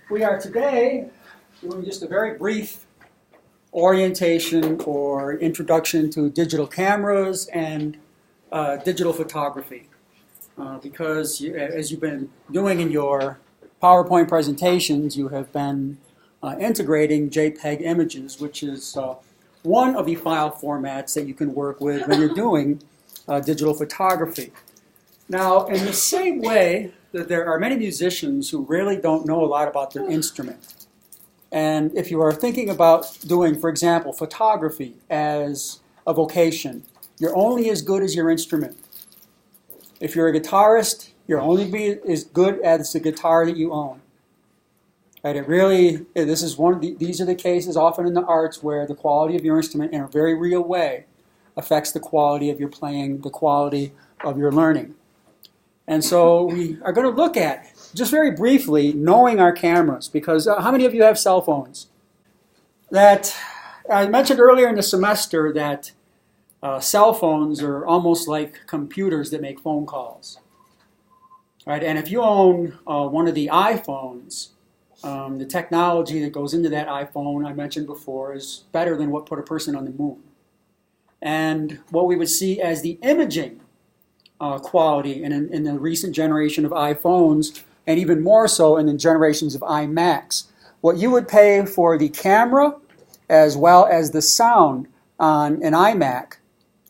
We are today doing just a very brief orientation or introduction to digital cameras and digital photography. Because as you've been doing in your PowerPoint presentations, you have been integrating JPEG images, which is one of the file formats that you can work with when you're doing digital photography. Now, in the same way that there are many musicians who really don't know a lot about their instrument, and if you are thinking about doing, for example, photography as a vocation, you're only as good as your instrument. If you're a guitarist, you're only be as good as the guitar that you own. Right? These are the cases often in the arts where the quality of your instrument in a very real way affects the quality of your playing, the quality of your learning. And so we are going to look at, just very briefly, knowing our cameras, because how many of you have cell phones? That I mentioned earlier in the semester that cell phones are almost like computers that make phone calls. Right? And if you own one of the iPhones, the technology that goes into that iPhone, I mentioned before, is better than what put a person on the moon. And what we would see as the imaging quality in the recent generation of iPhones, and even more so in the generations of iMacs. What you would pay for the camera as well as the sound on an iMac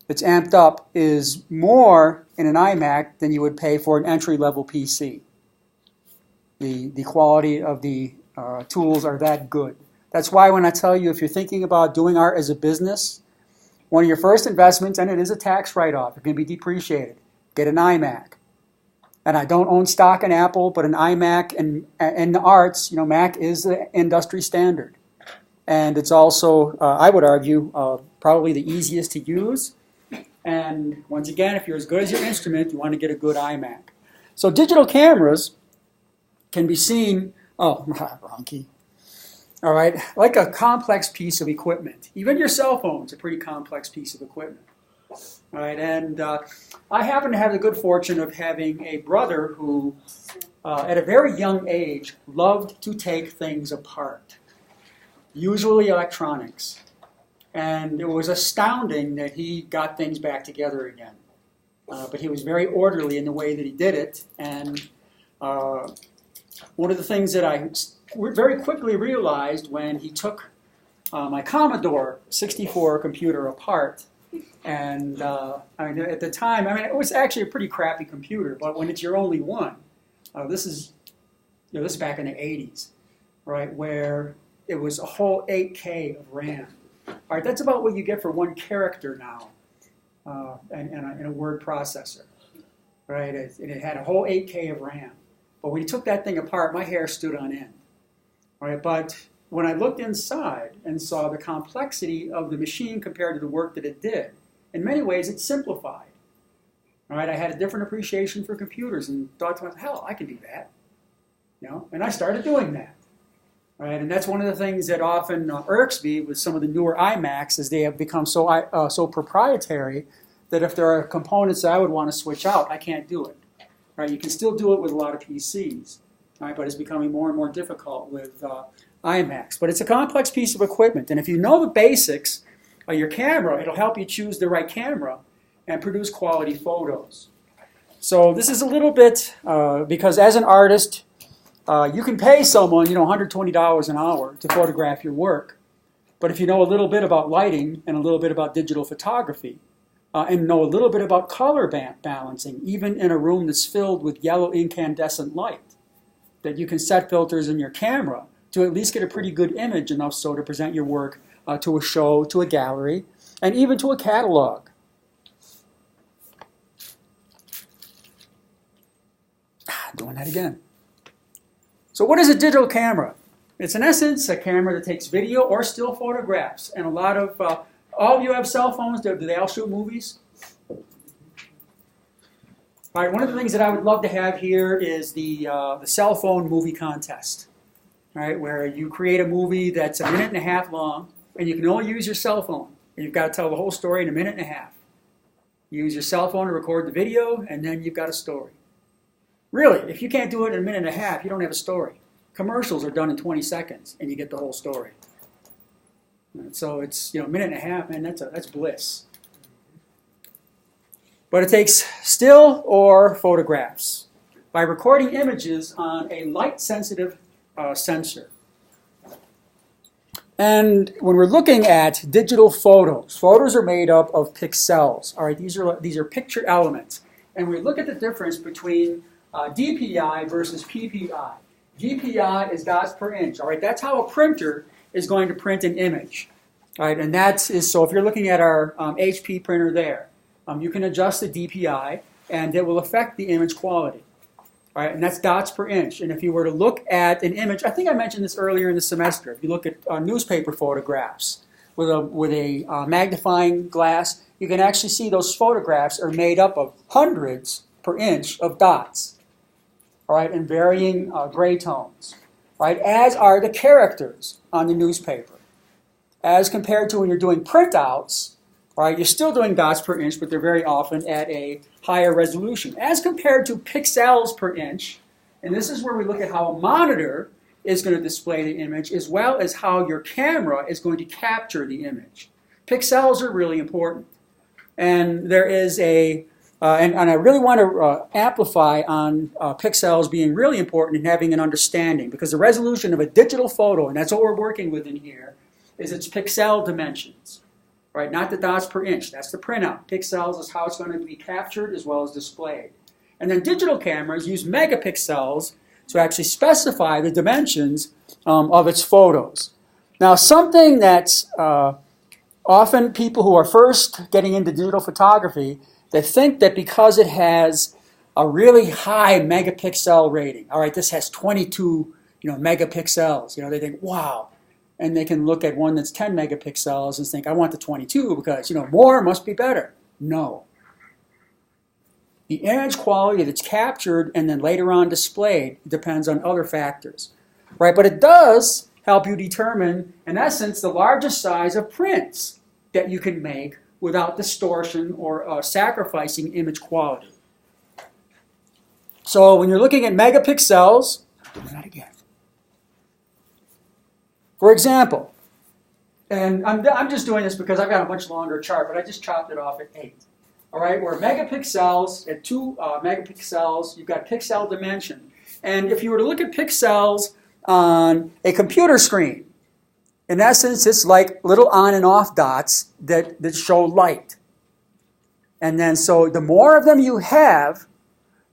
that's amped up is more in an iMac than you would pay for an entry-level PC. The quality of the tools are that good. That's why when I tell you if you're thinking about doing art as a business, one of your first investments, and it is a tax write-off, it can be depreciated, get an iMac. And I don't own stock in Apple, but an iMac and the arts, Mac is the industry standard. And it's also, I would argue, probably the easiest to use. And once again, if you're as good as your instrument, you want to get a good iMac. So digital cameras can be seen, wrong key. All right, like a complex piece of equipment. Even your cell phone's a pretty complex piece of equipment. All right, and I happen to have the good fortune of having a brother who, at a very young age, loved to take things apart, usually electronics. And it was astounding that he got things back together again. But he was very orderly in the way that he did it. And one of the things that I very quickly realized when he took my Commodore 64 computer apart, and at the time, it was actually a pretty crappy computer, but when it's your only one, this is back in the 80s, right, where it was a whole 8K of RAM. All right, that's about what you get for one character now in a word processor, right? And it had a whole 8K of RAM. But when you took that thing apart, my hair stood on end, all right? But when I looked inside and saw the complexity of the machine compared to the work that it did, in many ways it simplified. All right, I had a different appreciation for computers and thought to myself, hell, I can do that. And I started doing that. All right, and that's one of the things that often irks me with some of the newer iMacs is they have become so proprietary that if there are components that I would want to switch out, I can't do it. Right, you can still do it with a lot of PCs, right, but it's becoming more and more difficult with iMacs. But it's a complex piece of equipment, and if you know the basics of your camera, it'll help you choose the right camera and produce quality photos. So this is a little bit, because as an artist, you can pay someone, $120 an hour to photograph your work. But if you know a little bit about lighting and a little bit about digital photography, and know a little bit about color balancing, even in a room that's filled with yellow incandescent light, that you can set filters in your camera to at least get a pretty good image, enough so to present your work to a show, to a gallery, and even to a catalog. Doing that again. So what is a digital camera? It's in essence a camera that takes video or still photographs. And a lot of, all of you have cell phones, do they all shoot movies? All right, one of the things that I would love to have here is the cell phone movie contest. All right, where you create a movie that's 1.5 minutes long, and you can only use your cell phone. And you've got to tell the whole story in 1.5 minutes. You use your cell phone to record the video, and then you've got a story. Really, if you can't do it in 1.5 minutes, you don't have a story. Commercials are done in 20 seconds, and you get the whole story. And so it's, a minute and a half, man, that's bliss. But it takes still or photographs by recording images on a light-sensitive sensor. And when we're looking at digital photos, photos are made up of pixels. All right, these are picture elements. And we look at the difference between DPI versus PPI. DPI is dots per inch. All right, that's how a printer is going to print an image. All right, and so if you're looking at our HP printer there, you can adjust the DPI, and it will affect the image quality. All right, and that's dots per inch. And if you were to look at an image, I think I mentioned this earlier in the semester. If you look at newspaper photographs with a magnifying glass, you can actually see those photographs are made up of hundreds per inch of dots. All right, in varying gray tones. Right, as are the characters on the newspaper. As compared to when you're doing printouts, right, you're still doing dots per inch, but they're very often at a higher resolution. As compared to pixels per inch, and this is where we look at how a monitor is going to display the image, as well as how your camera is going to capture the image. Pixels are really important. And there is and I really want to amplify on pixels being really important and having an understanding, because the resolution of a digital photo, and that's what we're working with in here, is its pixel dimensions. Right, not the dots per inch, that's the printout. Pixels is how it's going to be captured as well as displayed. And then digital cameras use megapixels to actually specify the dimensions of its photos. Now, something that's often people who are first getting into digital photography, they think that because it has a really high megapixel rating, all right, this has 22 megapixels, they think, wow. And they can look at one that's 10 megapixels and think, I want the 22 because, more must be better. No. The image quality that's captured and then later on displayed depends on other factors. Right? But it does help you determine, in essence, the largest size of prints that you can make without distortion or sacrificing image quality. So when you're looking at megapixels, I'll do that again. For example, and I'm just doing this because I've got a much longer chart, but I just chopped it off at 8. All right, where megapixels, at 2 megapixels, you've got pixel dimension. And if you were to look at pixels on a computer screen, in essence, it's like little on and off dots that show light. And then so the more of them you have,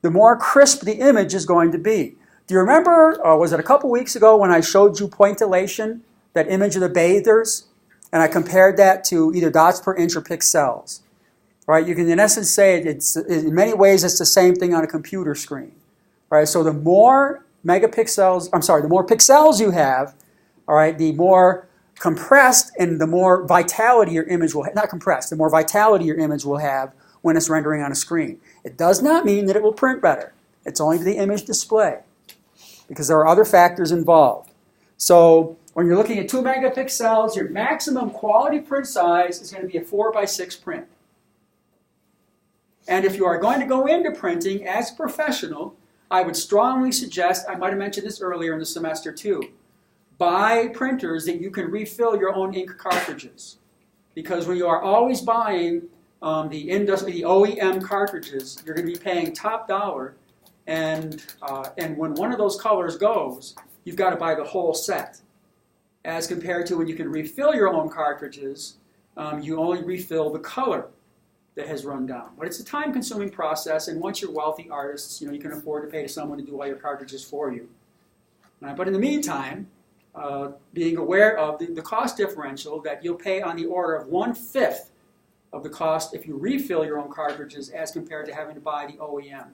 the more crisp the image is going to be. Do you remember, was it a couple weeks ago when I showed you pointillation, that image of the bathers, and I compared that to either dots per inch or pixels? Right? You can in essence say it's in many ways it's the same thing on a computer screen. Right? So the more the more pixels you have, all right, the more compressed and the more vitality your image will have, not compressed, the more vitality your image will have when it's rendering on a screen. It does not mean that it will print better. It's only the image display, because there are other factors involved. So when you're looking at 2 megapixels, your maximum quality print size is going to be a 4:6 print. And if you are going to go into printing as a professional, I would strongly suggest, I might have mentioned this earlier in the semester too, buy printers that you can refill your own ink cartridges. Because when you are always buying the OEM cartridges, you're going to be paying top dollar. And when one of those colors goes, you've got to buy the whole set. As compared to when you can refill your own cartridges, you only refill the color that has run down. But it's a time-consuming process, and once you're wealthy artists, you can afford to pay to someone to do all your cartridges for you. But in the meantime, being aware of the cost differential, that you'll pay on the order of 1/5 of the cost if you refill your own cartridges as compared to having to buy the OEM.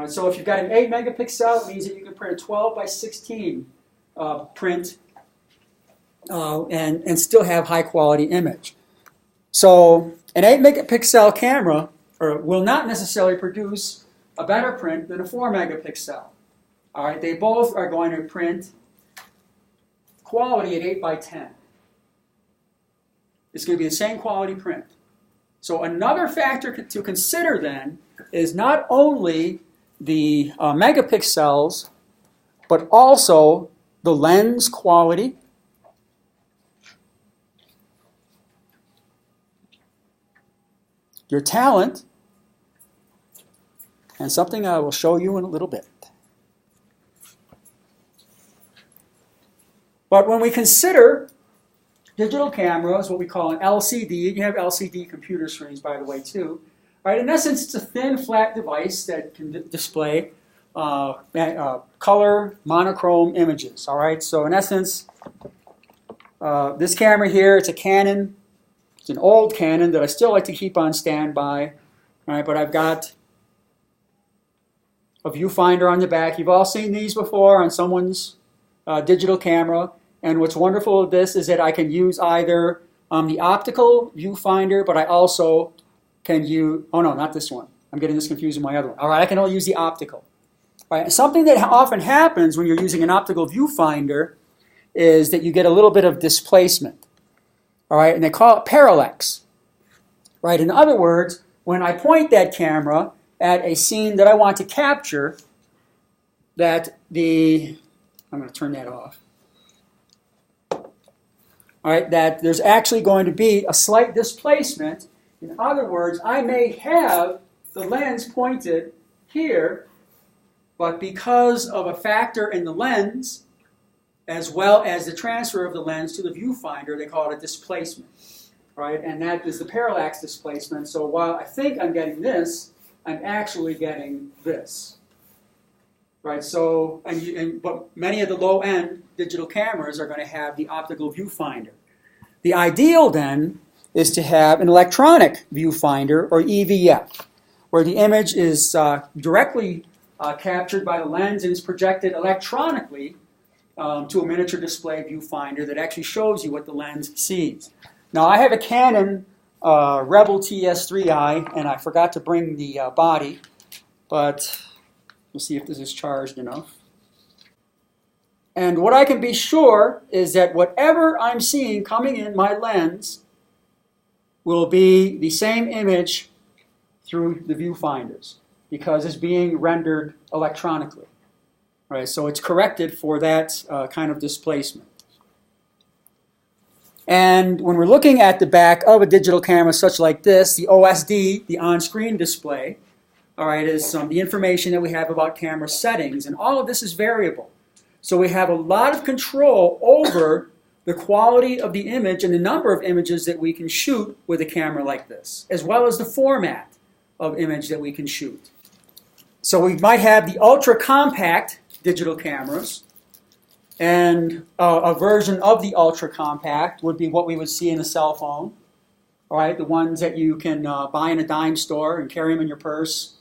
So if you've got an 8 megapixel, it means that you can print a 12:16 print and still have high quality image. So an 8 megapixel camera will not necessarily produce a better print than a 4 megapixel. All right, they both are going to print quality at 8:10. It's going to be the same quality print. So another factor to consider then is not only the megapixels, but also the lens quality, your talent, and something I will show you in a little bit. But when we consider digital cameras, what we call an LCD, you have LCD computer screens, by the way, too. Right? In essence, it's a thin, flat device that can display color, monochrome images. All right. So in essence, this camera here, it's a Canon. It's an old Canon that I still like to keep on standby. All right, but I've got a viewfinder on the back. You've all seen these before on someone's digital camera. And what's wonderful with this is that I can use either the optical viewfinder, but I also can use, oh no, not this one. I'm getting this confused with my other one. All right, I can only use the optical. All right, something that often happens when you're using an optical viewfinder is that you get a little bit of displacement. All right, and they call it parallax. Right, in other words, when I point that camera at a scene that I want to capture, I'm going to turn that off. All right, that there's actually going to be a slight displacement. In other words, I may have the lens pointed here, but because of a factor in the lens, as well as the transfer of the lens to the viewfinder, they call it a displacement. Right, and that is the parallax displacement. So while I think I'm getting this, I'm actually getting this. Right, so, but many of the low-end digital cameras are going to have the optical viewfinder. The ideal, then, is to have an electronic viewfinder, or EVF, where the image is directly captured by the lens and is projected electronically to a miniature display viewfinder that actually shows you what the lens sees. Now, I have a Canon Rebel TS3i, and I forgot to bring the body, but we'll see if this is charged enough. And what I can be sure is that whatever I'm seeing coming in my lens will be the same image through the viewfinders because it's being rendered electronically. Right, so it's corrected for that kind of displacement. And when we're looking at the back of a digital camera such like this, the OSD, the on-screen display, all right, is the information that we have about camera settings, and all of this is variable. So we have a lot of control over the quality of the image and the number of images that we can shoot with a camera like this, as well as the format of image that we can shoot. So we might have the ultra-compact digital cameras, and a version of the ultra-compact would be what we would see in a cell phone. All right, the ones that you can buy in a dime store and carry them in your purse.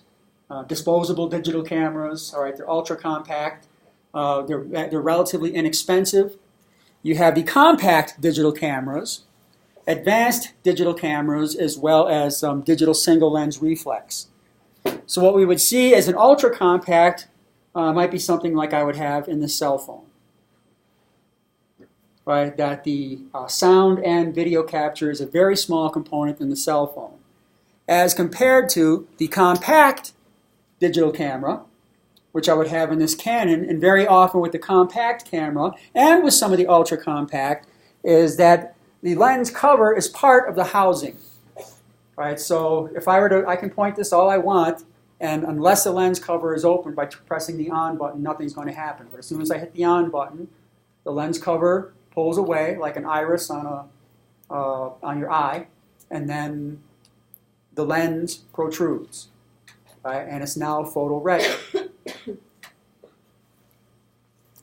Disposable digital cameras. All right, they're ultra-compact. They're relatively inexpensive. You have the compact digital cameras, advanced digital cameras, as well as digital single-lens reflex. So what we would see as an ultra-compact might be something like I would have in the cell phone. Right, that the sound and video capture is a very small component in the cell phone, as compared to the compact digital camera, which I would have in this Canon, and very often with the compact camera and with some of the ultra compact, is that the lens cover is part of the housing. Right, so if I were to, I can point this all I want, and unless the lens cover is open by pressing the on button, nothing's going to happen. But as soon as I hit the on button, the lens cover pulls away like an iris on your eye, and then the lens protrudes, right? And it's now photo ready.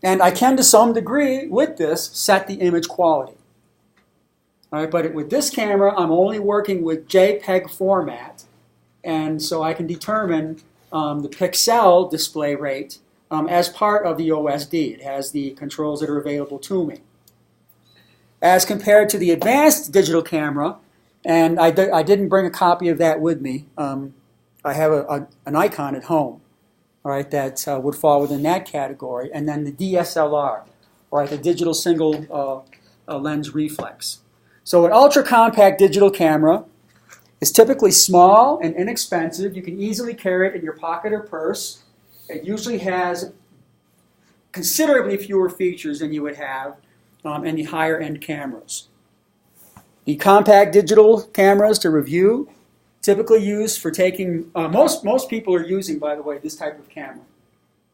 And I can, to some degree, with this, set the image quality. All right, but with this camera, I'm only working with JPEG format, and so I can determine the pixel display rate as part of the OSD. It has the controls that are available to me. As compared to the advanced digital camera, and I didn't bring a copy of that with me. I have an icon at home, all right, that would fall within that category, and then the DSLR, all right, the digital single lens reflex. So an ultra-compact digital camera is typically small and inexpensive. You can easily carry it in your pocket or purse. It usually has considerably fewer features than you would have in the higher end cameras. The compact digital cameras to review, typically used for taking, most people are using, by the way, this type of camera.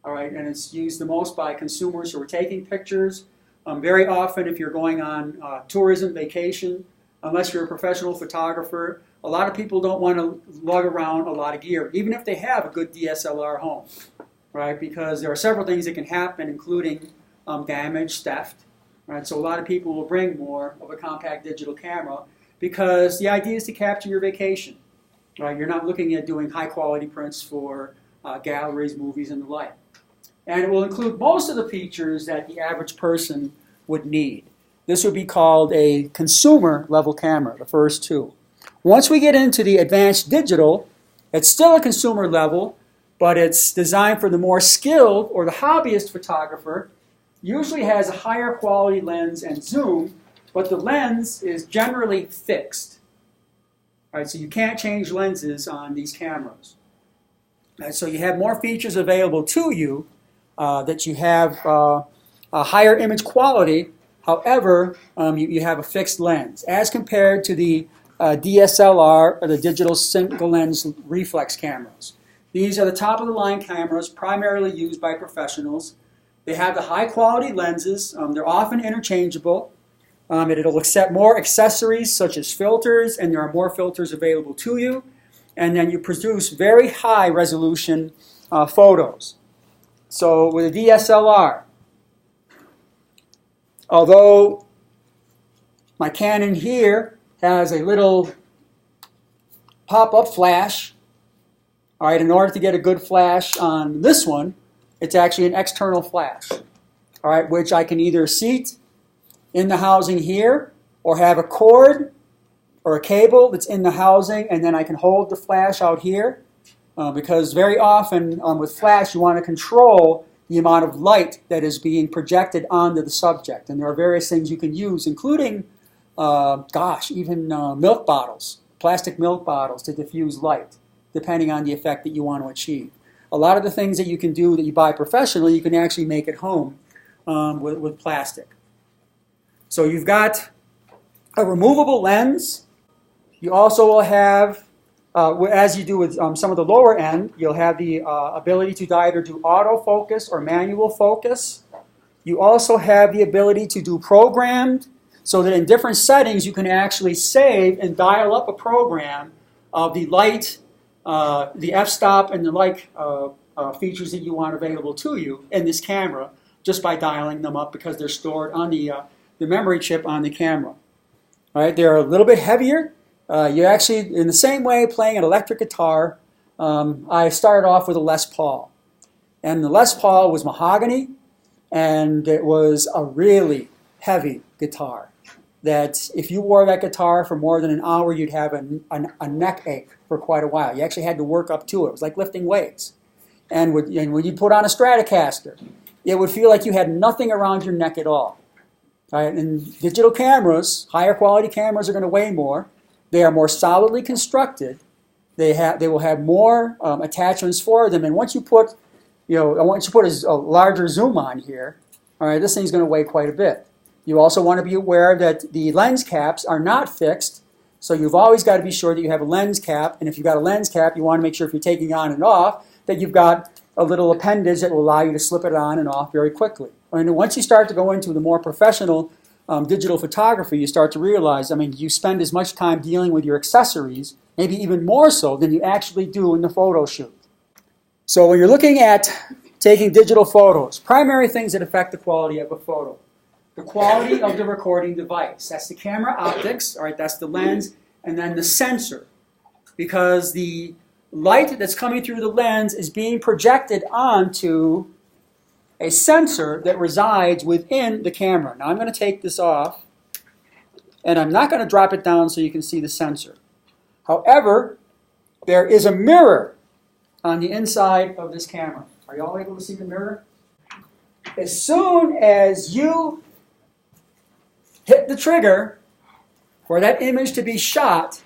All right, and it's used the most by consumers who are taking pictures. Very often, if you're going on tourism, vacation, unless you're a professional photographer, a lot of people don't want to lug around a lot of gear, even if they have a good DSLR home, right? Because there are several things that can happen, including damage, theft, right? So a lot of people will bring more of a compact digital camera because the idea is to capture your vacation, right? You're not looking at doing high-quality prints for galleries, movies, and the like. And it will include most of the features that the average person would need. This would be called a consumer-level camera, the first two. Once we get into the advanced digital, it's still a consumer level, but it's designed for the more skilled or the hobbyist photographer. Usually has a higher quality lens and zoom, but the lens is generally fixed. Right, so you can't change lenses on these cameras. Right, so you have more features available to you, that you have a higher image quality. However, you have a fixed lens as compared to the DSLR, or the digital single lens reflex cameras. These are the top of the line cameras primarily used by professionals. They have the high quality lenses. They're often interchangeable. It'll accept more accessories such as filters, and there are more filters available to you. And then you produce very high resolution photos. So with a DSLR, although my Canon here has a little pop-up flash, all right, in order to get a good flash on this one, it's actually an external flash, all right, which I can either seat in the housing here or have a cord or a cable that's in the housing, and then I can hold the flash out here because very often with flash you want to control the amount of light that is being projected onto the subject. And there are various things you can use, including, even milk bottles, plastic milk bottles to diffuse light, depending on the effect that you want to achieve. A lot of the things that you can do that you buy professionally, you can actually make at home with plastic. So you've got a removable lens. You also will have, as you do with some of the lower end, you'll have the ability to either do autofocus or manual focus. You also have the ability to do programmed, so that in different settings you can actually save and dial up a program of the light, the f-stop, and the like features that you want available to you in this camera just by dialing them up because they're stored on the memory chip on the camera. All right, they're a little bit heavier. You actually, in the same way, playing an electric guitar, I started off with a Les Paul. And the Les Paul was mahogany, and it was a really heavy guitar. That if you wore that guitar for more than an hour, you'd have a neck ache for quite a while. You actually had to work up to it. It was like lifting weights. And when you put on a Stratocaster, it would feel like you had nothing around your neck at all. Right? And digital cameras, higher quality cameras, are going to weigh more. They are more solidly constructed. They will have more attachments for them. And once you put, a larger zoom on here, all right, this thing's going to weigh quite a bit. You also want to be aware that the lens caps are not fixed, so you've always got to be sure that you have a lens cap. And if you've got a lens cap, you want to make sure if you're taking on and off that you've got a little appendage that will allow you to slip it on and off very quickly. And once you start to go into the more professional digital photography, you start to realize, you spend as much time dealing with your accessories, maybe even more so than you actually do in the photo shoot. So when you're looking at taking digital photos, primary things that affect the quality of a photo. The quality of the recording device. That's the camera optics, all right, that's the lens, and then the sensor. Because the light that's coming through the lens is being projected onto a sensor that resides within the camera. Now I'm going to take this off, and I'm not going to drop it down so you can see the sensor. However, there is a mirror on the inside of this camera. Are you all able to see the mirror? As soon as you hit the trigger for that image to be shot,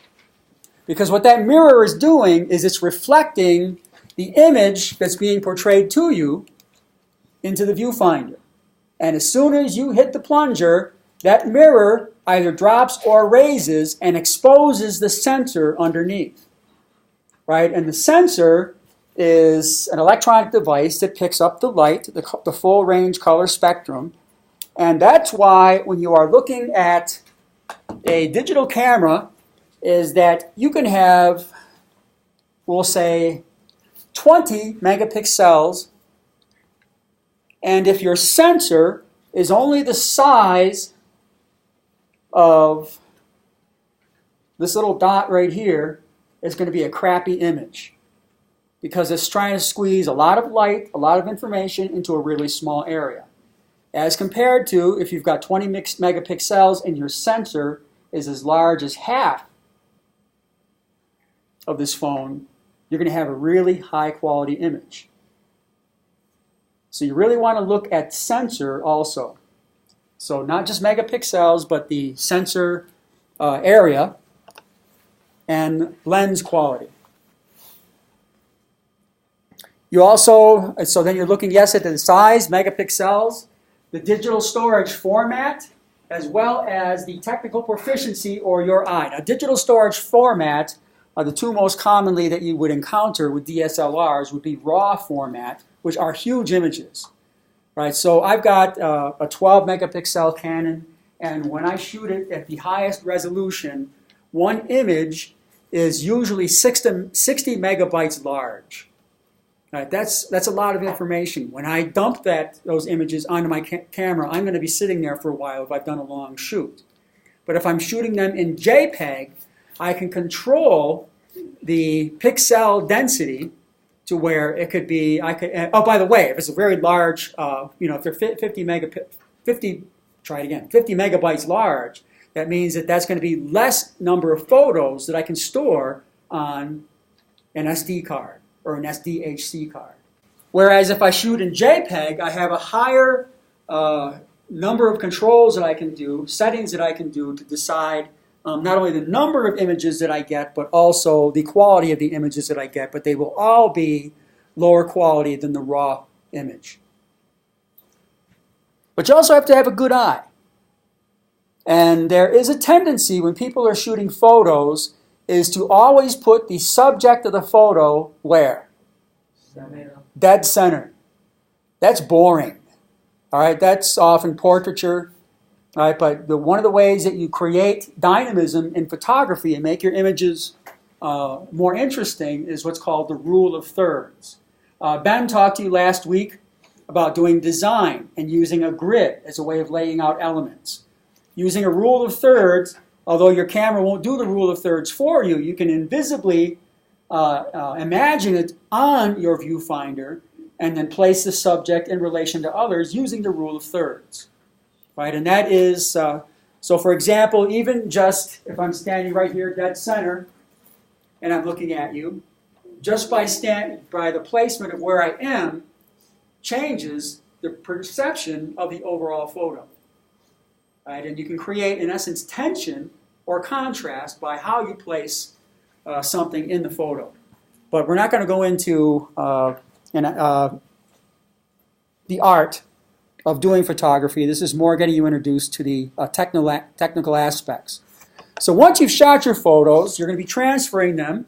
because what that mirror is doing is it's reflecting the image that's being portrayed to you into the viewfinder. And as soon as you hit the plunger, that mirror either drops or raises and exposes the sensor underneath. Right? And the sensor is an electronic device that picks up the light, the full range color spectrum. And that's why when you are looking at a digital camera, is that you can have, we'll say, 20 megapixels, and if your sensor is only the size of this little dot right here, it's going to be a crappy image because it's trying to squeeze a lot of light, a lot of information into a really small area. As compared to if you've got 20 megapixels and your sensor is as large as half of this phone, you're going to have a really high quality image. So you really want to look at sensor also. So not just megapixels, but the sensor area and lens quality. You also, so then you're looking, yes, at the size, megapixels, the digital storage format, as well as the technical proficiency or your eye. Now, digital storage format are the two most commonly that you would encounter with DSLRs would be RAW format, which are huge images. Right? So I've got a 12 megapixel Canon, and when I shoot it at the highest resolution, one image is usually 60 megabytes large. Right? That's a lot of information. When I dump those images onto my camera, I'm going to be sitting there for a while if I've done a long shoot. But if I'm shooting them in JPEG, I can control the pixel density to where it could be, oh, by the way, if it's a very large, if they're 50 megabytes large, that means that that's going to be less number of photos that I can store on an SD card or an SDHC card. Whereas if I shoot in JPEG, I have a higher number of controls that I can do, settings that I can do to decide not only the number of images that I get, but also the quality of the images that I get, but they will all be lower quality than the raw image. But you also have to have a good eye. And there is a tendency when people are shooting photos is to always put the subject of the photo where? Dead center. That's boring. All right, that's often portraiture. All right, but one of the ways that you create dynamism in photography and make your images more interesting is what's called the rule of thirds. Ben talked to you last week about doing design and using a grid as a way of laying out elements. Using a rule of thirds, although your camera won't do the rule of thirds for you, you can invisibly imagine it on your viewfinder and then place the subject in relation to others using the rule of thirds. Right, and that is, so for example, even just if I'm standing right here dead center and I'm looking at you, just by the placement of where I am changes the perception of the overall photo. Right, and you can create, in essence, tension or contrast by how you place something in the photo. But we're not going to go into the art of doing photography. This is more getting you introduced to the technical aspects. So once you've shot your photos, you're going to be transferring them,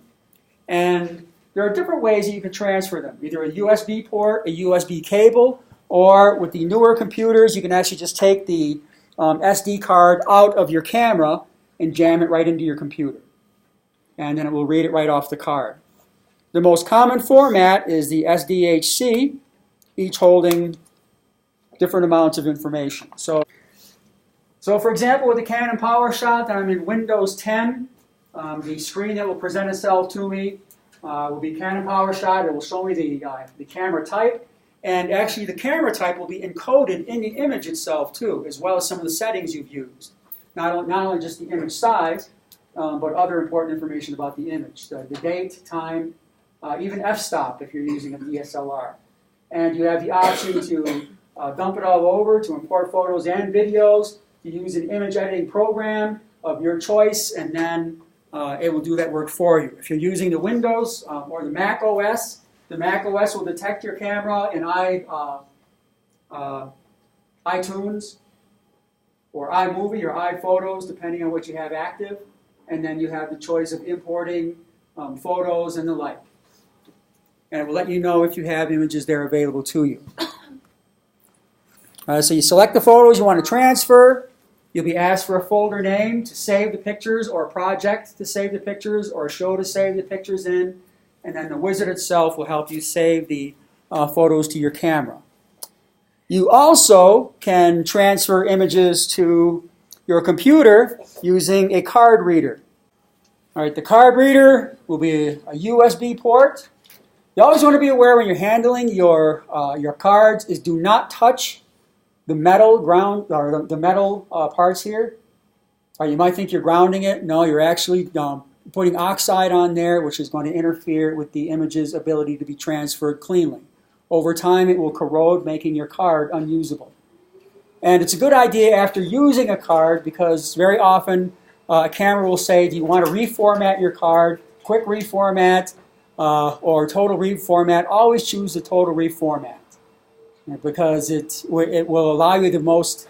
and there are different ways that you can transfer them. Either a USB port, a USB cable, or with the newer computers, you can actually just take the SD card out of your camera and jam it right into your computer. And then it will read it right off the card. The most common format is the SDHC, each holding different amounts of information. So for example, with the Canon PowerShot, I'm in Windows 10. The screen that will present itself to me will be Canon PowerShot. It will show me the camera type. And actually, the camera type will be encoded in the image itself, too, as well as some of the settings you've used. Not only just the image size, but other important information about the image. The date, time, even f-stop if you're using a DSLR. And you have the option to dump it all over, to import photos and videos, to use an image editing program of your choice, and then it will do that work for you. If you're using the Windows or the Mac OS will detect your camera in iTunes, or iMovie, or iPhotos, depending on what you have active. And then you have the choice of importing photos and the like. And it will let you know if you have images there available to you. So you select the photos you want to transfer. You'll be asked for a folder name to save the pictures, or a project to save the pictures, or a show to save the pictures in. And then the wizard itself will help you save the photos to your camera. You also can transfer images to your computer using a card reader. All right, the card reader will be a USB port. You always want to be aware when you're handling your cards is do not touch the metal ground or the metal parts here. You might think you're grounding it. No, you're actually putting oxide on there, which is going to interfere with the image's ability to be transferred cleanly. Over time, it will corrode, making your card unusable. And it's a good idea after using a card, because very often a camera will say, do you want to reformat your card, quick reformat, or total reformat? Always choose the total reformat, because it will allow you the most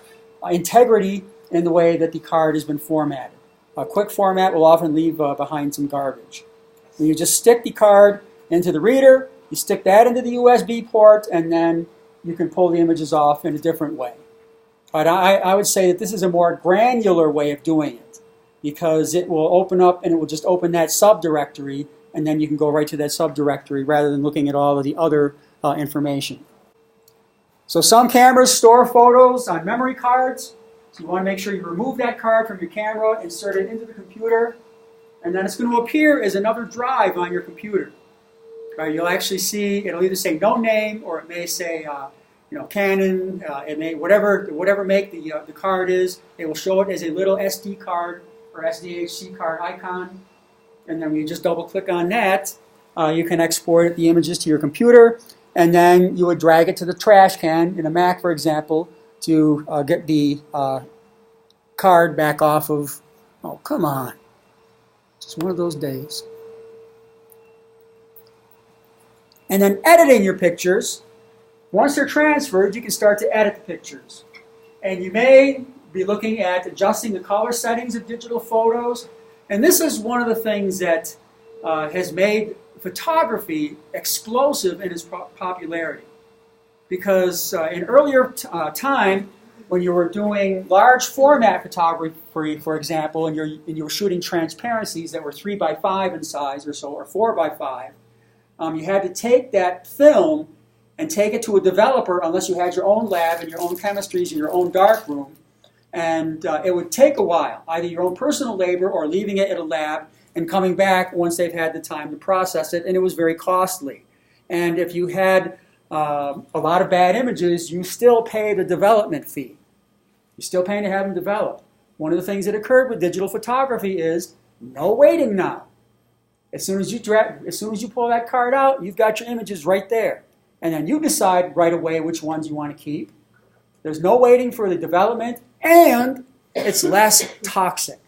integrity in the way that the card has been formatted. A quick format will often leave behind some garbage. When you just stick the card into the reader, you stick that into the USB port, and then you can pull the images off in a different way. But I would say that this is a more granular way of doing it, because it will open up and it will just open that subdirectory, and then you can go right to that subdirectory rather than looking at all of the other information. So some cameras store photos on memory cards. So you want to make sure you remove that card from your camera, insert it into the computer, and then it's going to appear as another drive on your computer. You'll actually see, it'll either say no name, or it may say Canon, it may, whatever make the card is, it will show it as a little SD card or SDHC card icon. And then when you just double click on that, you can export the images to your computer, and then you would drag it to the trash can in a Mac, for example, to get the card back off of, oh, come on. Just one of those days. And then editing your pictures. Once they're transferred, you can start to edit the pictures. And you may be looking at adjusting the color settings of digital photos. And this is one of the things that has made photography explosive in its popularity. Because in earlier time, when you were doing large format photography, for example, and you were shooting transparencies that were 3x5 in size or so, or 4x5, you had to take that film and take it to a developer, unless you had your own lab and your own chemistries and your own darkroom. And it would take a while, either your own personal labor or leaving it at a lab and coming back once they've had the time to process it, and it was very costly. And if you had a lot of bad images, you still paid a development fee. You're still paying to have them developed. One of the things that occurred with digital photography is no waiting now. As soon as you pull that card out, you've got your images right there. And then you decide right away which ones you want to keep. There's no waiting for the development, and it's less toxic.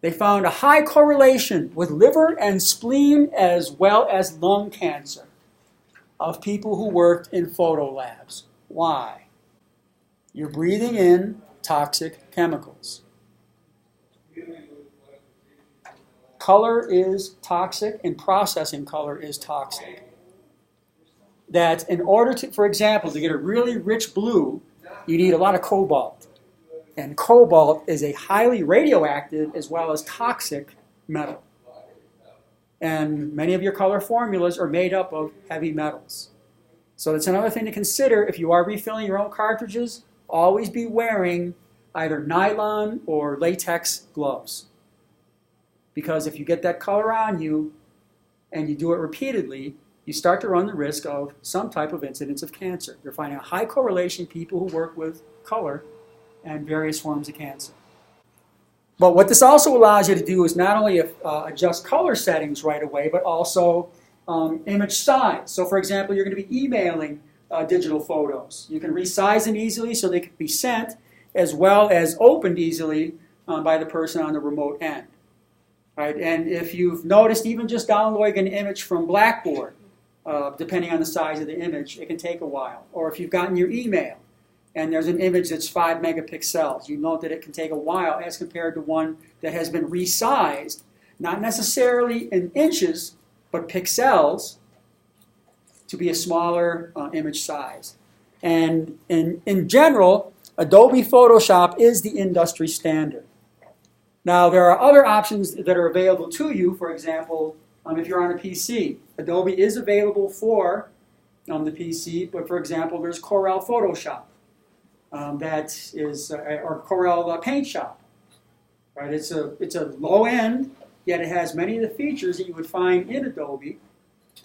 They found a high correlation with liver and spleen as well as lung cancer of people who worked in photo labs. Why? You're breathing in toxic chemicals. Color is toxic, and processing color is toxic. That in order to, for example, to get a really rich blue, you need a lot of cobalt. And cobalt is a highly radioactive as well as toxic metal. And many of your color formulas are made up of heavy metals. So that's another thing to consider if you are refilling your own cartridges. Always be wearing either nylon or latex gloves. Because if you get that color on you and you do it repeatedly, you start to run the risk of some type of incidence of cancer. They're finding a high correlation in people who work with color and various forms of cancer. But what this also allows you to do is not only adjust color settings right away, but also image size. So for example, you're going to be emailing digital photos. You can resize them easily so they can be sent, as well as opened easily by the person on the remote end. Right? And if you've noticed, even just downloading an image from Blackboard, depending on the size of the image, it can take a while. Or if you've gotten your email and there's an image that's 5 megapixels, you know that it can take a while as compared to one that has been resized, not necessarily in inches, but pixels, to be a smaller image size. And in general, Adobe Photoshop is the industry standard. Now, there are other options that are available to you. For example, if you're on a PC, Adobe is available for the PC, but for example, there's Corel Photoshop, that is, or Corel Paint Shop. Right? It's a low end, yet it has many of the features that you would find in Adobe,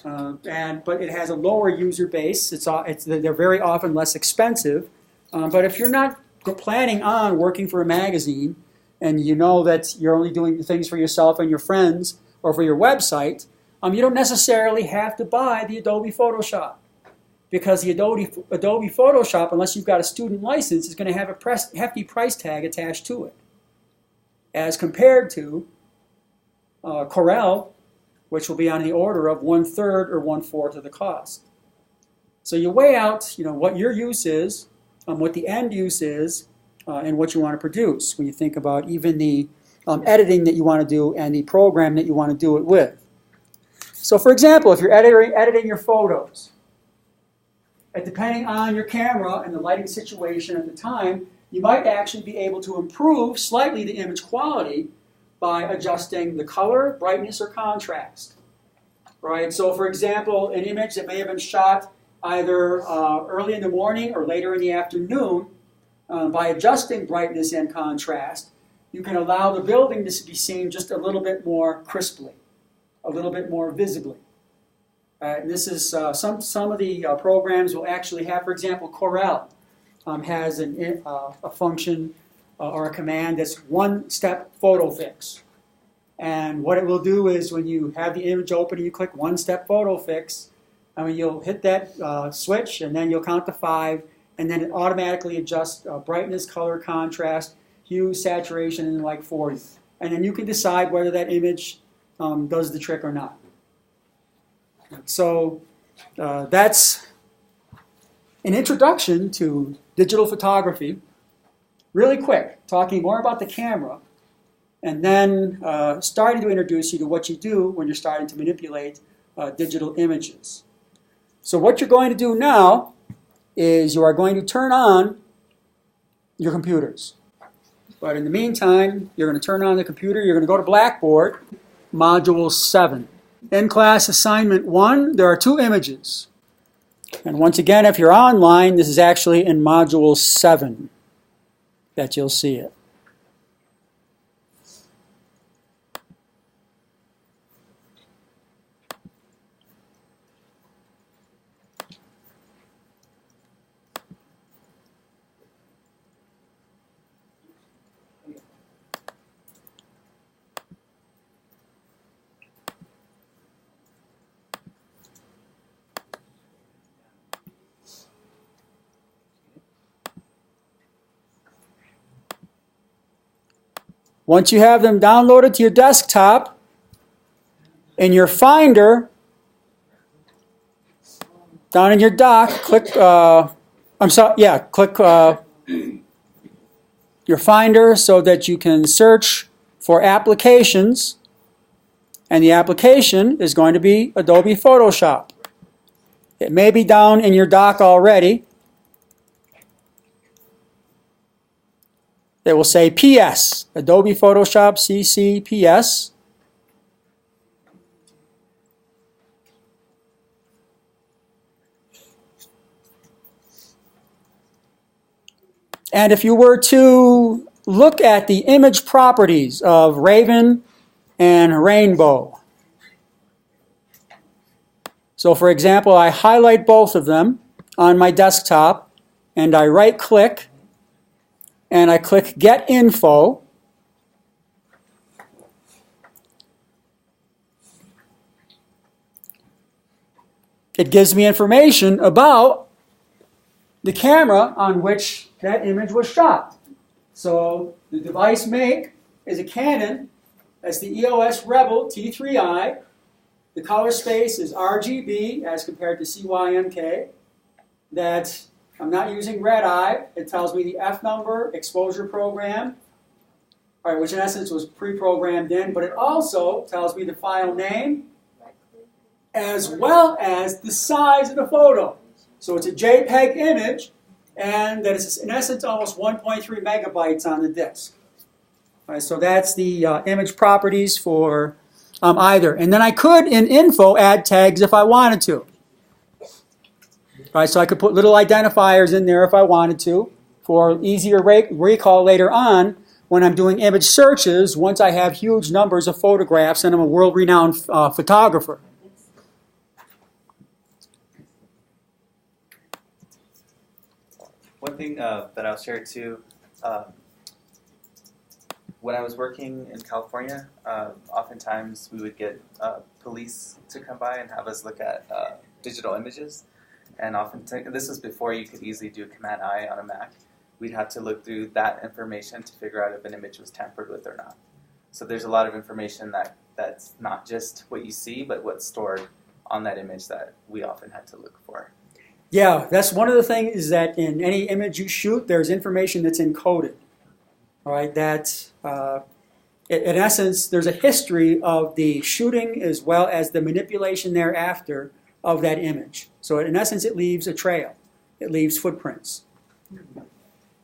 but it has a lower user base. They're very often less expensive. But if you're not planning on working for a magazine, and you know that you're only doing things for yourself and your friends or for your website, you don't necessarily have to buy the Adobe Photoshop, because the Adobe Photoshop, unless you've got a student license, is going to have a hefty price tag attached to it, as compared to Corel, which will be on the order of 1/3 or 1/4 of the cost. So you weigh out, what your use is, what the end use is, and what you want to produce when you think about even the editing that you want to do and the program that you want to do it with. So for example, if you're editing your photos, depending on your camera and the lighting situation at the time, you might actually be able to improve slightly the image quality by adjusting the color, brightness, or contrast. Right? So for example, an image that may have been shot either early in the morning or later in the afternoon, by adjusting brightness and contrast, you can allow the building to be seen just a little bit more crisply, a little bit more visibly. And this is some of the programs will actually have, for example, Corel has a function or a command that's one-step photo fix. And what it will do is when you have the image open and you click one-step photo fix, you'll hit that switch and then you'll count to 5, and then it automatically adjusts brightness, color, contrast, hue, saturation, and like 40. And then you can decide whether that image does the trick or not. So that's an introduction to digital photography. Really quick, talking more about the camera, and then starting to introduce you to what you do when you're starting to manipulate digital images. So what you're going to do now is you are going to turn on your computers. But in the meantime, you're going to turn on the computer, you're going to go to Blackboard, Module 7. In class assignment 1, there are 2 images. And once again, if you're online, this is actually in Module 7 that you'll see it. Once you have them downloaded to your desktop, in your Finder, down in your dock, click, click your Finder so that you can search for applications, and the application is going to be Adobe Photoshop. It may be down in your dock already. It will say PS, Adobe Photoshop CC PS. And if you were to look at the image properties of Raven and Rainbow. So for example, I highlight both of them on my desktop, and I right-click, and I click Get Info. It gives me information about the camera on which that image was shot. So the device make is a Canon. That's the EOS Rebel T3i. The color space is RGB as compared to CYMK. That I'm not using red eye. It tells me the F number, exposure program, all right, which in essence was pre-programmed in, but it also tells me the file name as well as the size of the photo. So it's a JPEG image, and that is in essence almost 1.3 megabytes on the disk. All right, so that's the image properties for either. And then I could, in info, add tags if I wanted to. All right, so I could put little identifiers in there if I wanted to for easier recall later on when I'm doing image searches once I have huge numbers of photographs and I'm a world-renowned photographer. One thing that I'll share too, when I was working in California, oftentimes we would get police to come by and have us look at digital images. And often, this was before you could easily do Command I on a Mac. We'd have to look through that information to figure out if an image was tampered with or not. So there's a lot of information that's not just what you see, but what's stored on that image that we often had to look for. Yeah, that's one of the things is that in any image you shoot, there's information that's encoded. All right, that in essence, there's a history of the shooting as well as the manipulation thereafter of that image. So in essence, it leaves a trail. It leaves footprints.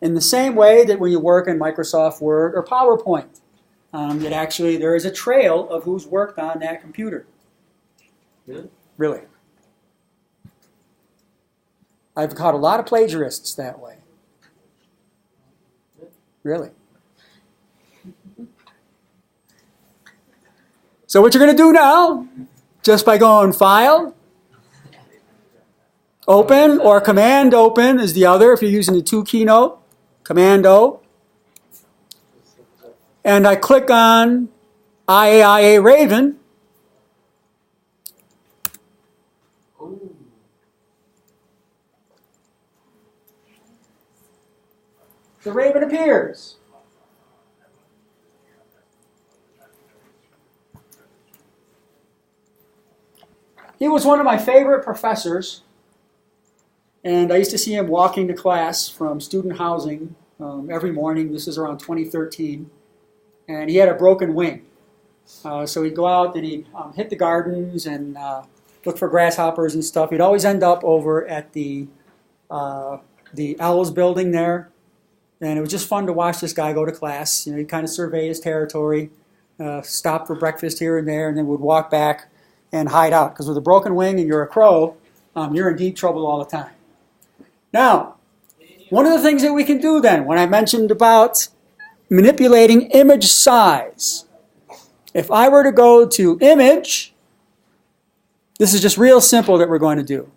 In the same way that when you work in Microsoft Word or PowerPoint, that actually there is a trail of who's worked on that computer. Really. I've caught a lot of plagiarists that way. Really. So what you're going to do now, just by going File, Open, or Command Open is the other if you're using the 2 keynote, Command O. And I click on IAIA Raven. The Raven appears. He was one of my favorite professors, and I used to see him walking to class from student housing every morning. This is around 2013, and he had a broken wing. So he'd go out and he'd hit the gardens and look for grasshoppers and stuff. He'd always end up over at the Owls building there, and it was just fun to watch this guy go to class. You know, he'd kind of survey his territory, stop for breakfast here and there, and then would walk back and hide out. Because with a broken wing and you're a crow, you're in deep trouble all the time. Now, one of the things that we can do then, when I mentioned about manipulating image size, if I were to go to Image, this is just real simple that we're going to do.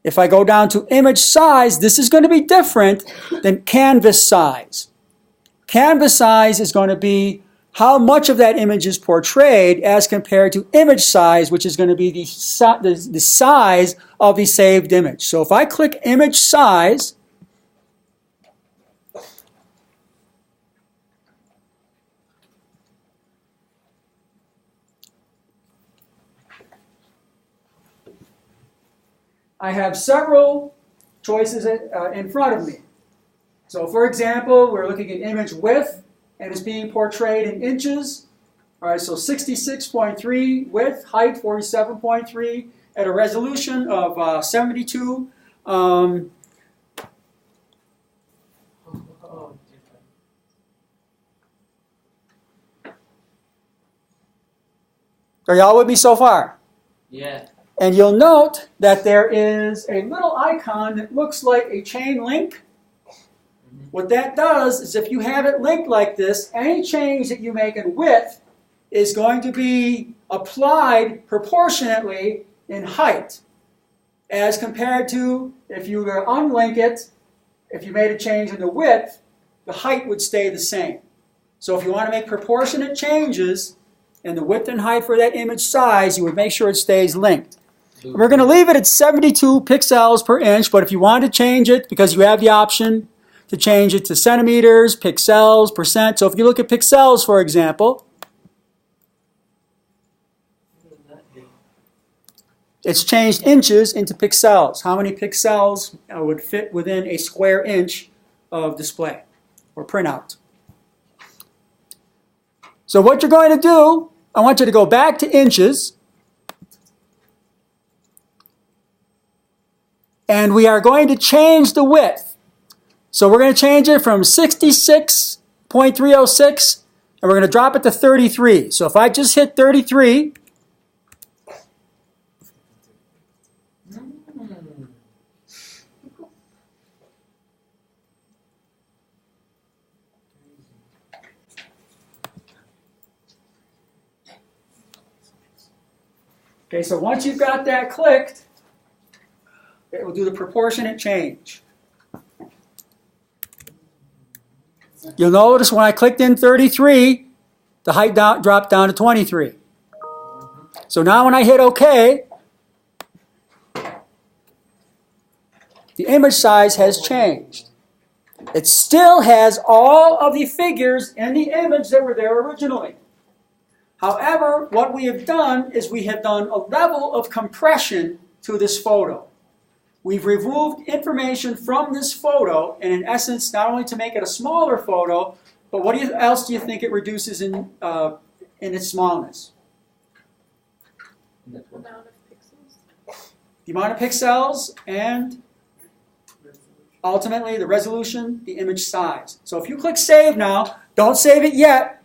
If I go down to Image Size, this is going to be different than Canvas Size. Canvas size is going to be how much of that image is portrayed as compared to image size, which is going to be the size of the saved image. So if I click Image Size, I have several choices in front of me. So for example, we're looking at image width, and it's being portrayed in inches. All right, so 66.3 width, height 47.3, at a resolution of 72. Are y'all with me so far? Yeah. And you'll note that there is a little icon that looks like a chain link. What that does is if you have it linked like this, any change that you make in width is going to be applied proportionately in height as compared to if you were to unlink it, if you made a change in the width, the height would stay the same. So if you want to make proportionate changes in the width and height for that image size, you would make sure it stays linked. We're going to leave it at 72 pixels per inch, but if you want to change it, because you have the option to change it to centimeters, pixels, percent. So if you look at pixels, for example, It's changed inches into pixels. How many pixels would fit within a square inch of display or printout? So what you're going to do, I want you to go back to inches. And we are going to change the width. So we're going to change it from 66.306, and we're going to drop it to 33. So if I just hit 33, okay, so once you've got that clicked, it will do the proportionate change. You'll notice when I clicked in 33, the height dropped down to 23. So now when I hit OK, the image size has changed. It still has all of the figures in the image that were there originally. However, what we have done is we have done a level of compression to this photo. We've removed information from this photo, and in essence, not only to make it a smaller photo, but what else do you think it reduces in its smallness? The amount of pixels. The amount of pixels and ultimately the resolution, the image size. So if you click Save now, don't save it yet.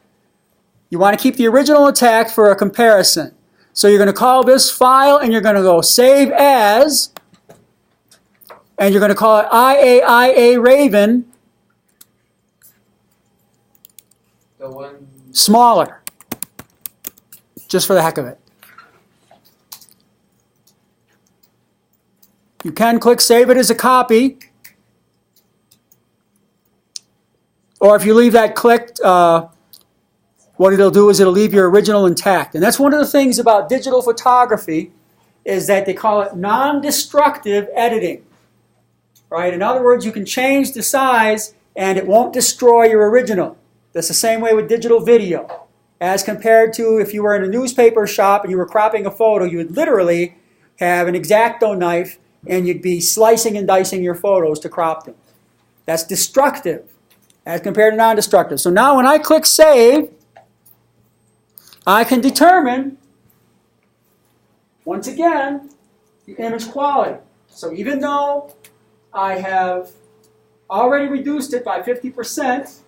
You want to keep the original intact for a comparison. So you're going to call this file, and you're going to go Save As, and you're going to call it IAIA Raven The one. smaller, just for the heck of it. You can click Save It as a copy, or if you leave that clicked, what it'll do is it'll leave your original intact. And that's one of the things about digital photography, is that they call it non-destructive editing. Right? In other words, you can change the size and it won't destroy your original. That's the same way with digital video. As compared to if you were in a newspaper shop and you were cropping a photo, you would literally have an X-Acto knife and you'd be slicing and dicing your photos to crop them. That's destructive as compared to non-destructive. So now when I click Save, I can determine, once again, the image quality. So even though I have already reduced it by 50%,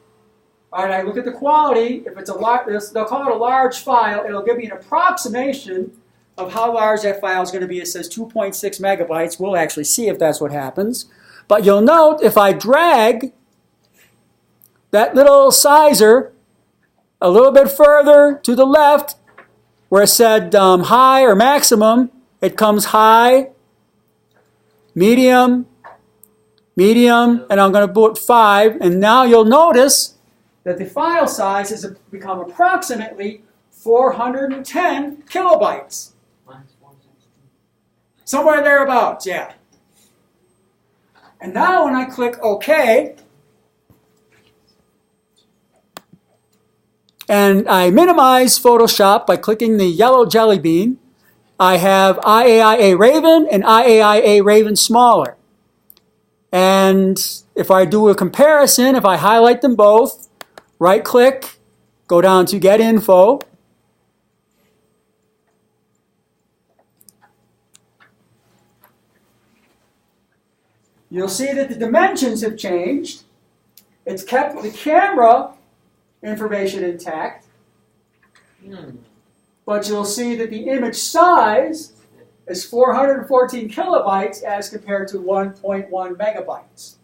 all right, I look at the quality. If it's they'll call it a large file. It'll give me an approximation of how large that file is going to be. It says 2.6 megabytes. We'll actually see if that's what happens. But you'll note if I drag that little sizer a little bit further to the left, where it said high or maximum, it comes high, medium, medium, and I'm going to put 5. And now you'll notice that the file size has become approximately 410 kilobytes. Somewhere thereabouts, yeah. And now when I click OK, and I minimize Photoshop by clicking the yellow jelly bean, I have IAIA Raven and IAIA Raven smaller. And if I do a comparison, if I highlight them both, right click, go down to Get Info, you'll see that the dimensions have changed. It's kept the camera information intact, but you'll see that the image size is 414 kilobytes as compared to 1.1 megabytes.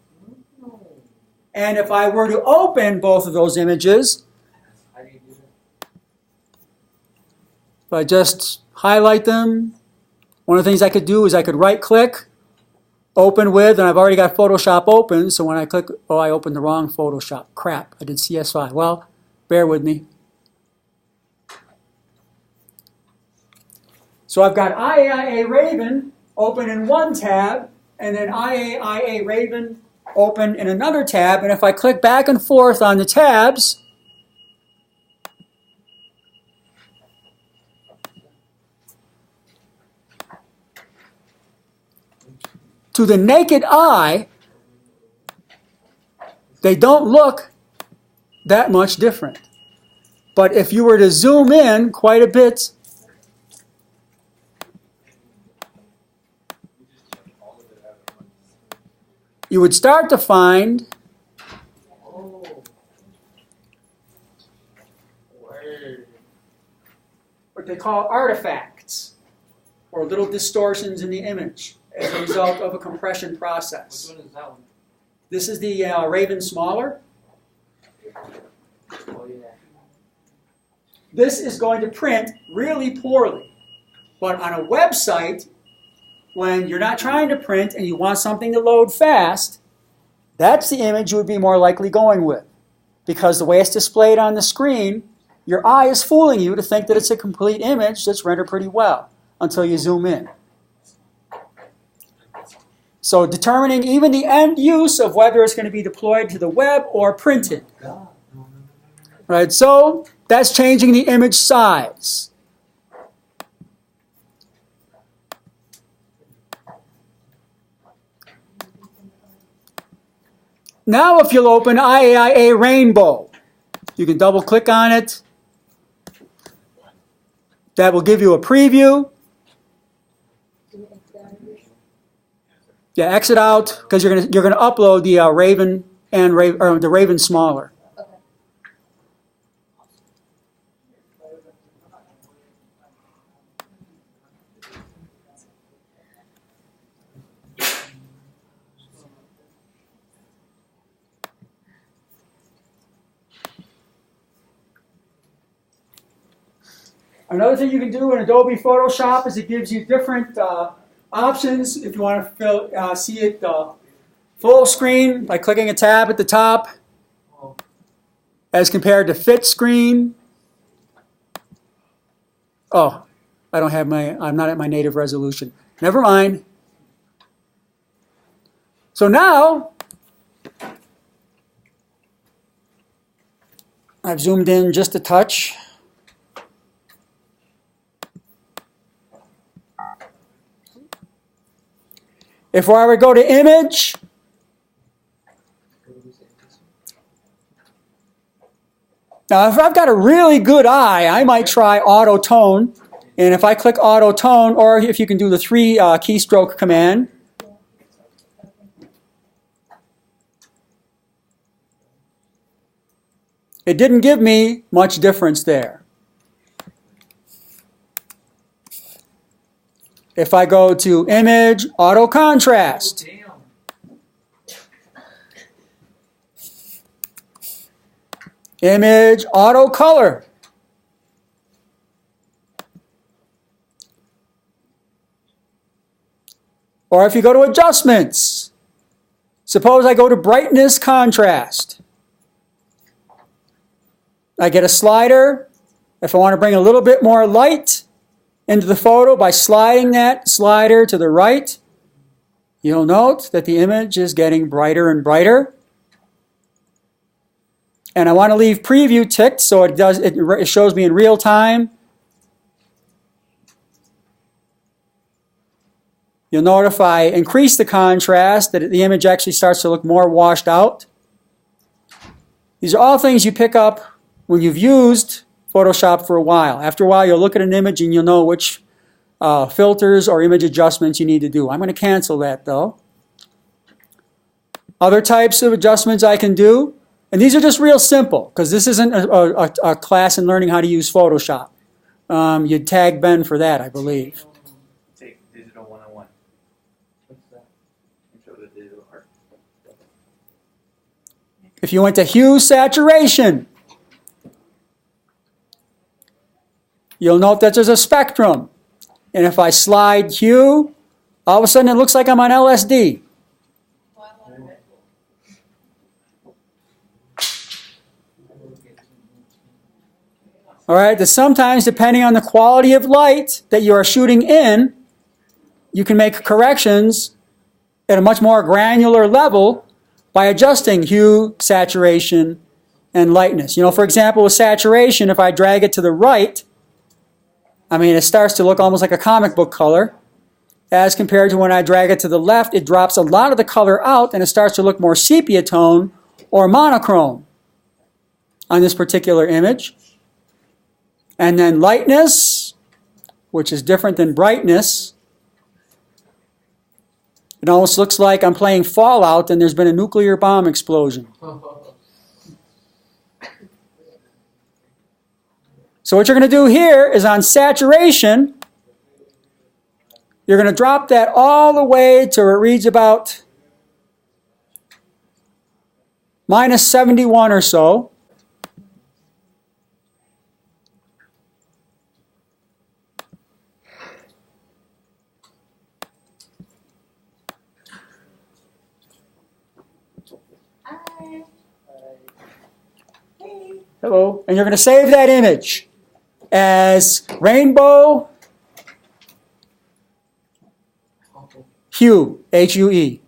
And if I were to open both of those images, if I just highlight them, one of the things I could do is I could right-click, open with, and I've already got Photoshop open, so when I click, oh, I opened the wrong Photoshop. Crap, I did CS5. Well, bear with me. So I've got IAIA Raven open in one tab, and then IAIA Raven open in another tab, and if I click back and forth on the tabs, to the naked eye, they don't look that much different. But if you were to zoom in quite a bit, you would start to find what they call artifacts, or little distortions in the image as a result of a compression process. Which one is that one? This is the Raven Smaller. Oh yeah. This is going to print really poorly. But on a website, when you're not trying to print and you want something to load fast, that's the image you would be more likely going with. Because the way it's displayed on the screen, your eye is fooling you to think that it's a complete image that's rendered pretty well until you zoom in. So determining even the end use of whether it's going to be deployed to the web or printed. Right, so that's changing the image size. Now if you'll open IAIA Rainbow, you can double click on it. That will give you a preview. Yeah, exit out because you're gonna upload the Raven and the Raven Smaller. Another thing you can do in Adobe Photoshop is it gives you different options if you want to see it full screen by clicking a tab at the top as compared to fit screen. Oh, I'm not at my native resolution. Never mind. So now I've zoomed in just a touch. If I were to go to image, now if I've got a really good eye, I might try auto tone. And if I click auto tone, or if you can do the 3 keystroke command, it didn't give me much difference there. If I go to image, auto contrast. Image, auto color. Or if you go to adjustments, suppose I go to brightness contrast. I get a slider. If I want to bring a little bit more light into the photo by sliding that slider to the right, you'll note that the image is getting brighter and brighter. And I want to leave preview ticked so it shows me in real time. You'll note if I increase the contrast that the image actually starts to look more washed out. These are all things you pick up when you've used Photoshop for a while. After a while, you'll look at an image and you'll know which filters or image adjustments you need to do. I'm going to cancel that though. Other types of adjustments I can do, and these are just real simple because this isn't a class in learning how to use Photoshop. You'd tag Ben for that, I believe. Take Digital 101. What's that? Intro to digital art. If you went to hue saturation, you'll note that there's a spectrum. And if I slide hue, all of a sudden it looks like I'm on LSD. All right, that sometimes depending on the quality of light that you are shooting in, you can make corrections at a much more granular level by adjusting hue, saturation, and lightness. You know, for example, with saturation, if I drag it to the right, I mean, it starts to look almost like a comic book color. as compared to when I drag it to the left, it drops a lot of the color out and it starts to look more sepia tone or monochrome on this particular image. And then lightness, which is different than brightness. It almost looks like I'm playing Fallout and there's been a nuclear bomb explosion. So what you're going to do here is on saturation, you're going to drop that all the way to where it reads about minus 71 or so. Hello. And you're going to save that image as rainbow hue, H-U-E.